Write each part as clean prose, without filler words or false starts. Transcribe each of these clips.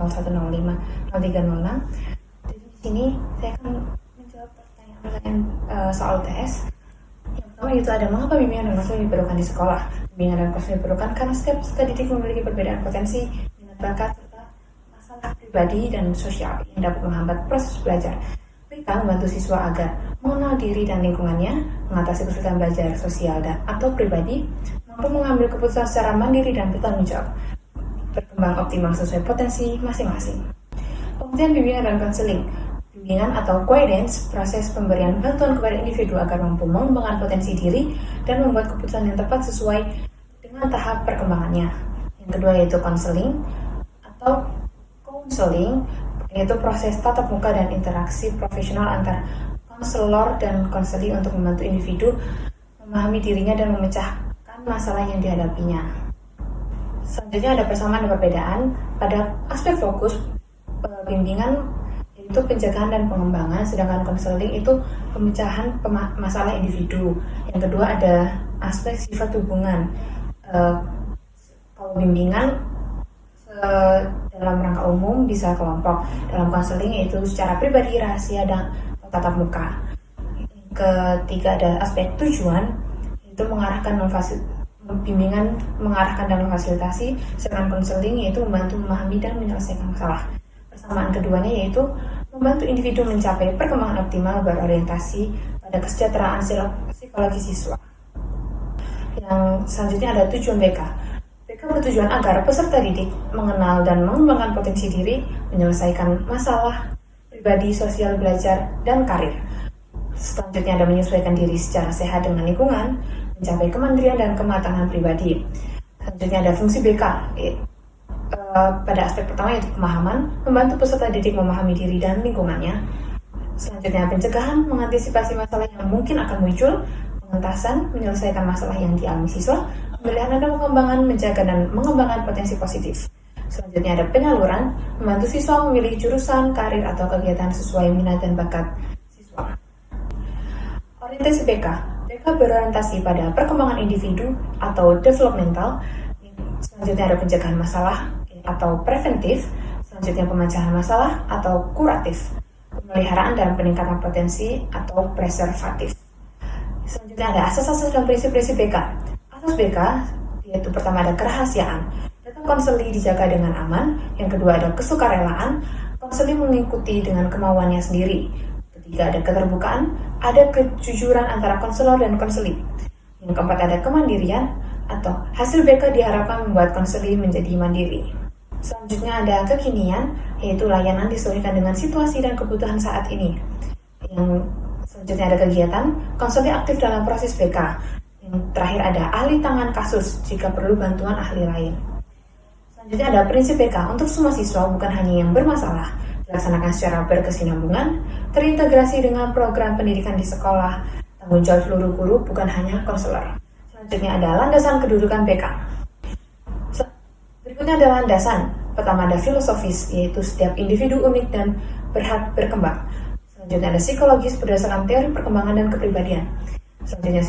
0105 0306. Jadi di sini saya akan menjawab pertanyaan soal tes. Yang pertama itu ada, mengapa bimbingan dan konseling diperlukan di sekolah? Bimbingan dan konseling diperlukan karena setiap peserta didik memiliki perbedaan potensi, minat bakat, serta masalah pribadi dan sosial yang dapat menghambat proses belajar. BK membantu siswa agar mengenal diri dan lingkungannya, mengatasi kesulitan belajar sosial dan atau pribadi, mampu mengambil keputusan secara mandiri dan bertanggung jawab, berkembang optimal sesuai potensi masing-masing. Pengertian bimbingan dan konseling. Bimbingan atau guidance, proses pemberian bantuan kepada individu agar mampu mengembangkan potensi diri dan membuat keputusan yang tepat sesuai dengan tahap perkembangannya. Yang kedua yaitu konseling atau counseling, yaitu proses tatap muka dan interaksi profesional antar konselor dan konseli untuk membantu individu memahami dirinya dan memecahkan masalah yang dihadapinya. Selanjutnya ada persamaan dan perbedaan. Pada aspek fokus, bimbingan itu pencegahan dan pengembangan, sedangkan konseling itu pemecahan masalah individu. Yang kedua ada aspek sifat hubungan. Kalau bimbingan dalam rangka umum bisa kelompok, dalam konseling yaitu secara pribadi, rahasia, dan tatap muka. Yang ketiga ada aspek tujuan, yaitu bimbingan mengarahkan dan memfasilitasi, sedangkan konseling yaitu membantu memahami dan menyelesaikan masalah. Persamaan keduanya yaitu membantu individu mencapai perkembangan optimal berorientasi pada kesejahteraan psikologi siswa. Yang selanjutnya ada tujuan BK. BK bertujuan agar peserta didik mengenal dan mengembangkan potensi diri, menyelesaikan masalah pribadi, sosial, belajar, dan karir. Selanjutnya ada menyesuaikan diri secara sehat dengan lingkungan, mencapai kemandirian dan kematangan pribadi. Selanjutnya ada fungsi BK. Pada aspek pertama yaitu pemahaman, membantu peserta didik memahami diri dan lingkungannya. Selanjutnya pencegahan, mengantisipasi masalah yang mungkin akan muncul. Pengentasan, menyelesaikan masalah yang dialami siswa. Pemilihan dan pengembangan, menjaga dan mengembangkan potensi positif. Selanjutnya ada penyaluran, membantu siswa memilih jurusan, karir, atau kegiatan sesuai minat dan bakat siswa. Orientasi BK. BK berorientasi pada perkembangan individu atau developmental. Selanjutnya ada pencegahan masalah atau preventif. Selanjutnya pemecahan masalah atau kuratif. Pemeliharaan dan peningkatan potensi atau preservatif. Selanjutnya ada asas-asas dan prinsip-prinsip BK. Asas BK yaitu pertama ada kerahasiaan. Data konseli dijaga dengan aman. Yang kedua ada kesukarelaan. Konseli mengikuti dengan kemauannya sendiri. Ketiga ada keterbukaan. Ada kejujuran antara konselor dan konseli. Yang keempat ada kemandirian, atau hasil BK diharapkan membuat konseli menjadi mandiri. Selanjutnya ada kekinian, yaitu layanan disesuaikan dengan situasi dan kebutuhan saat ini. Yang selanjutnya ada kegiatan, konseli aktif dalam proses BK. Yang terakhir ada ahli tangan kasus jika perlu bantuan ahli lain. Selanjutnya ada prinsip BK untuk semua siswa, bukan hanya yang bermasalah, dilaksanakan secara berkesinambungan, terintegrasi dengan program pendidikan di sekolah, tanggung jawab seluruh guru, bukan hanya konselor. Selanjutnya ada landasan kedudukan BK. Berikutnya ada landasan. Pertama ada filosofis, yaitu setiap individu unik dan berhak berkembang. Selanjutnya ada psikologis berdasarkan teori perkembangan dan kepribadian. Selanjutnya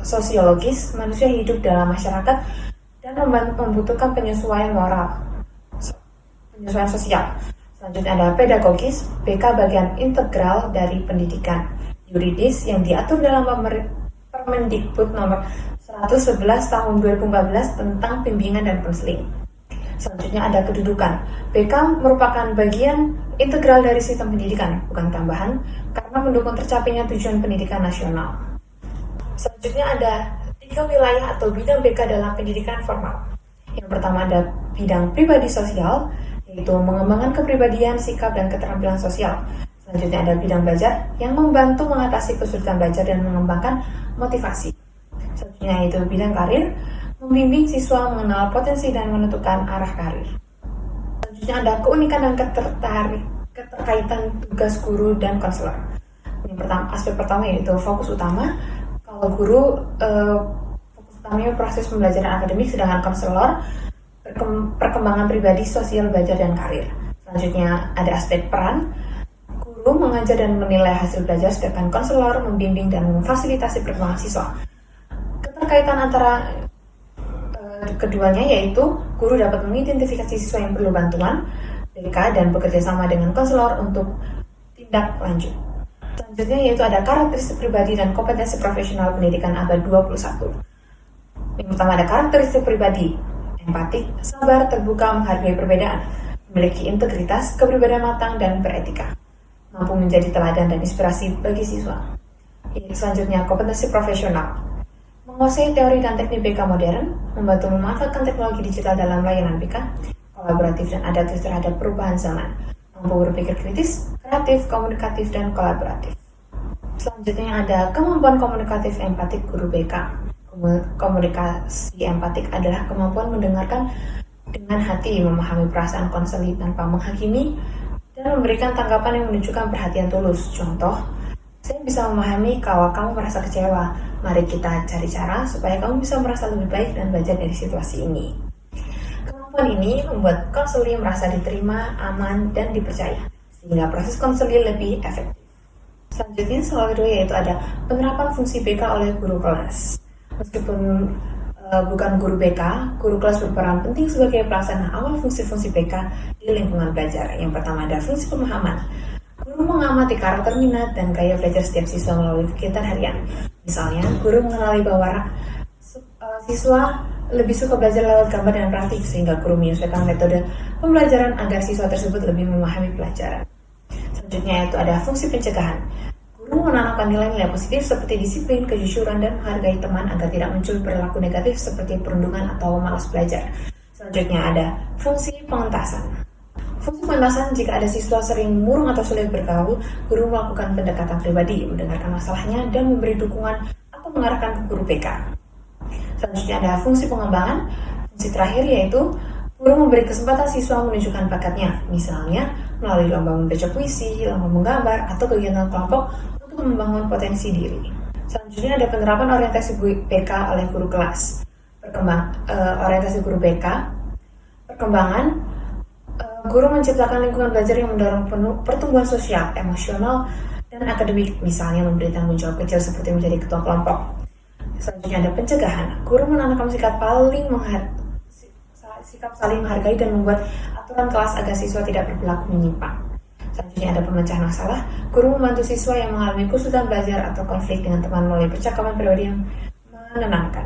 sosiologis, manusia hidup dalam masyarakat dan membutuhkan penyesuaian moral, penyesuaian sosial. Selanjutnya ada pedagogis, BK bagian integral dari pendidikan. Yuridis yang diatur dalam Permendikbud nomor 111 tahun 2014 tentang bimbingan dan konseling. Selanjutnya ada kedudukan. BK merupakan bagian integral dari sistem pendidikan, bukan tambahan, karena mendukung tercapainya tujuan pendidikan nasional. Selanjutnya ada 3 wilayah atau bidang BK dalam pendidikan formal. Yang pertama ada bidang pribadi sosial, yaitu mengembangkan kepribadian, sikap, dan keterampilan sosial. Selanjutnya ada bidang belajar yang membantu mengatasi kesulitan belajar dan mengembangkan motivasi. Selanjutnya yaitu bidang karir, membimbing siswa mengenal potensi dan menentukan arah karir. Selanjutnya ada keunikan dan keterkaitan tugas guru dan konselor. Aspek pertama yaitu fokus utama. Kalau guru fokus utamanya proses pembelajaran akademik, sedangkan konselor perkembangan pribadi, sosial, belajar, dan karir. Selanjutnya ada aspek peran. Guru mengajar dan menilai hasil belajar, sedangkan konselor membimbing dan memfasilitasi perkembangan siswa. Keterkaitan antara keduanya yaitu guru dapat mengidentifikasi siswa yang perlu bantuan, BK dan bekerja sama dengan konselor untuk tindak lanjut. Selanjutnya yaitu ada karakteristik pribadi dan kompetensi profesional pendidikan abad 21. Yang pertama ada karakteristik pribadi, empatik, sabar, terbuka, menghargai perbedaan, memiliki integritas, kepribadian matang, dan beretika, mampu menjadi teladan dan inspirasi bagi siswa. Selanjutnya kompetensi profesional, menguasai teori dan teknik BK modern, membantu memanfaatkan teknologi digital dalam layanan BK, kolaboratif dan adaptif terhadap perubahan zaman, mampu berpikir kritis, kreatif, komunikatif, dan kolaboratif. Selanjutnya ada kemampuan komunikatif empatik guru BK. Komunikasi empatik adalah kemampuan mendengarkan dengan hati, memahami perasaan konseli tanpa menghakimi, dan memberikan tanggapan yang menunjukkan perhatian tulus. Contoh, saya bisa memahami kalau kamu merasa kecewa. Mari kita cari cara supaya kamu bisa merasa lebih baik dan belajar dari situasi ini. Kemampuan ini membuat konseli merasa diterima, aman, dan dipercaya, sehingga proses konseli lebih efektif. Selanjutnya, soal kedua yaitu ada penerapan fungsi BK oleh guru kelas. Meskipun bukan guru BK, guru kelas berperan penting sebagai pelaksana awal fungsi-fungsi BK di lingkungan belajar. Yang pertama ada fungsi pemahaman. Guru mengamati karakter, minat, dan gaya belajar setiap siswa melalui kegiatan harian. Misalnya, guru mengenali bahwa siswa lebih suka belajar lewat gambar dan praktik, sehingga guru menyesuaikan metode pembelajaran agar siswa tersebut lebih memahami pelajaran. Selanjutnya itu ada fungsi pencegahan. Guru menanamkan nilai-nilai positif seperti disiplin, kejujuran, dan menghargai teman agar tidak muncul perilaku negatif seperti perundungan atau malas belajar. Selanjutnya ada fungsi pengentasan. Fungsi pengentasan, jika ada siswa sering murung atau sulit bergaul, guru melakukan pendekatan pribadi, mendengarkan masalahnya, dan memberi dukungan atau mengarahkan ke guru BK. Selanjutnya ada fungsi pengembangan. Fungsi terakhir yaitu guru memberi kesempatan siswa menunjukkan bakatnya, misalnya melalui lomba membaca puisi, lomba menggambar, atau kegiatan kelompok untuk membangun potensi diri. Selanjutnya ada penerapan orientasi BK oleh guru kelas. Orientasi guru BK, perkembangan. Guru menciptakan lingkungan belajar yang mendorong pertumbuhan sosial, emosional, dan akademik, misalnya memberi tanggung jawab kecil seperti menjadi ketua kelompok. Selanjutnya ada pencegahan. Guru menanamkan sikap saling menghargai dan membuat aturan kelas agar siswa tidak berperilaku menyimpang. Selanjutnya ada pemecahan masalah. Guru membantu siswa yang mengalami kesulitan belajar atau konflik dengan teman melalui percakapan pribadi yang menenangkan.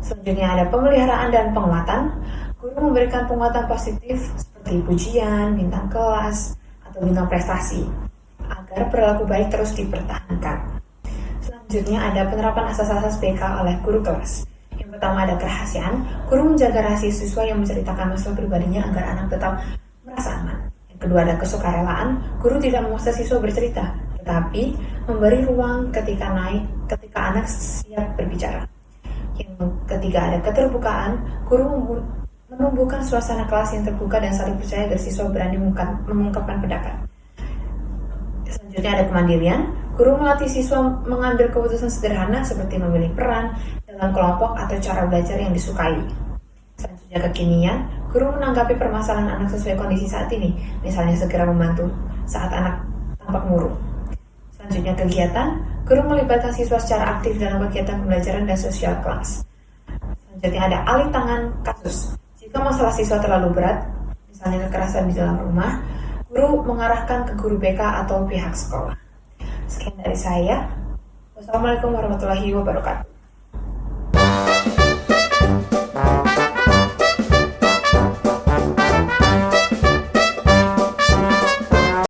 Selanjutnya ada pemeliharaan dan penguatan. Guru memberikan penguatan positif seperti pujian, bintang kelas, atau bintang prestasi agar perilaku baik terus dipertahankan. Selanjutnya ada penerapan asas-asas BK oleh guru kelas. Yang pertama ada kerahasiaan. Guru menjaga rahasia siswa yang menceritakan masalah pribadinya agar anak tetap merasa aman. Yang kedua ada kesukarelaan. Guru tidak memaksa siswa bercerita, tetapi memberi ruang ketika anak siap berbicara. Yang ketiga ada keterbukaan. Guru menumbuhkan suasana kelas yang terbuka dan saling percaya agar siswa berani mengungkapkan pendapat. Selanjutnya ada kemandirian. Guru melatih siswa mengambil keputusan sederhana seperti memilih peran dalam kelompok atau cara belajar yang disukai. Selanjutnya kekinian. Guru menanggapi permasalahan anak sesuai kondisi saat ini, misalnya segera membantu saat anak tampak murung. Selanjutnya kegiatan. Guru melibatkan siswa secara aktif dalam kegiatan pembelajaran dan sosial kelas. Selanjutnya ada alih tangan kasus. Jika masalah siswa terlalu berat, misalnya kekerasan di dalam rumah, guru mengarahkan ke guru BK atau pihak sekolah. Sekian dari saya. Wassalamualaikum warahmatullahi wabarakatuh.